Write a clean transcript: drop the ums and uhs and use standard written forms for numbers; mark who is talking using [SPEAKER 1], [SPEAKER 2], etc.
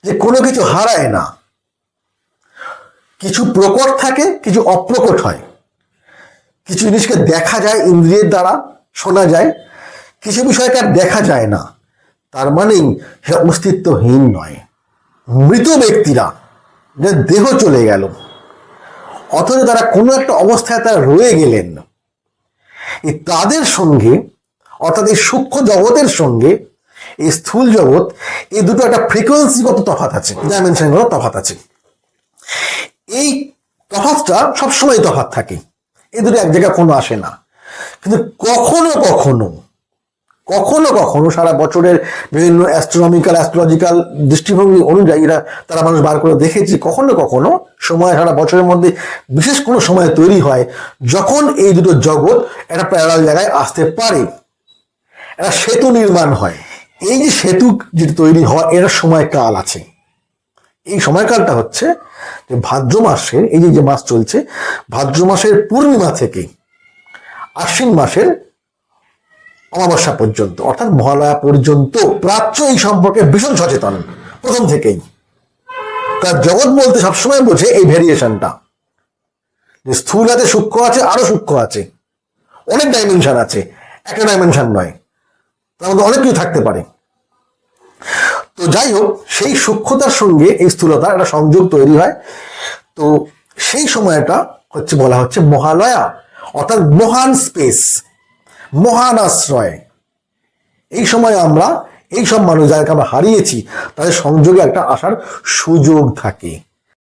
[SPEAKER 1] যে কোনো কিছু হারায় না, কিছু প্রকট থাকে, কিছু অপ্রকট হয়, কিছু জিনিসকে দেখা যায় ইন্দ্রিয়ের দ্বারা, শোনা যায়, কিছু বিষয়কে আর দেখা যায় না, তার মানেই সে অস্তিত্বহীন নয়। মৃত ব্যক্তিরা যে দেহ চলে গেল অথচ তারা কোনো একটা অবস্থায় তারা রয়ে গেলেন, তাদের সঙ্গে অর্থাৎ এই সূক্ষ্ম জগতের সঙ্গে এই স্থূল জগৎ, এই দুটো একটা ফ্রিকোয়েন্সিগত তফাৎ আছে, ডাইমেনশনগত তফাৎ আছে। এই তফাৎটা সবসময় তফাৎ থাকে, এই দুটো এক জায়গায় কোনো আসে না। কিন্তু কখনো কখনো কখনো কখনো সারা বছরের বিভিন্ন অ্যাস্ট্রোলজিক্যাল দৃষ্টিভঙ্গি অনুযায়ী তারা মানুষ বার করে দেখেছে, কখনো কখনো সময় সারা বছরের মধ্যে বিশেষ কোনো সময় তৈরি হয় যখন এই দুটো জগৎ একটা প্যারালাল জায়গায় আসতে পারে, একটা সেতু নির্মাণ হয়। এই যে সেতু যেটা তৈরি হয় এর সময়কাল আছে। এই সময়কালটা হচ্ছে যে ভাদ্র মাসের, এই যে মাস চলছে, ভাদ্র মাসের পূর্ণিমা থেকে আশ্বিন মাসের অমাবস্যা পর্যন্ত, অর্থাৎ মহালয়া পর্যন্ত প্রাচ্য এই সম্পর্কে ভীষণ সচেতন প্রথম থেকেই। তার জগৎ বলতে সবসময় বোঝে এই ভেরিয়েশনটা, যে স্থূল আছে, সূক্ষ্ম আছে, আরো সূক্ষ্ম আছে, অনেক ডাইমেনশন আছে, একটা ডাইমেনশন নয়, তার মধ্যে অনেক কিছু থাকতে পারে। তো যাই হোক, সেই সূক্ষ্মতার সঙ্গে এই স্থূলতার একটা সংযোগ তৈরি হয়। তো সেই সময়টা হচ্ছে বলা হচ্ছে মহালয়া, অর্থাৎ মহান স্পেস, মহান আশ্রয়। এই সময় আমরা এই সব মানুষ যাদেরকে আমরা হারিয়েছি তাদের সংযোগে একটা আসার সুযোগ থাকে।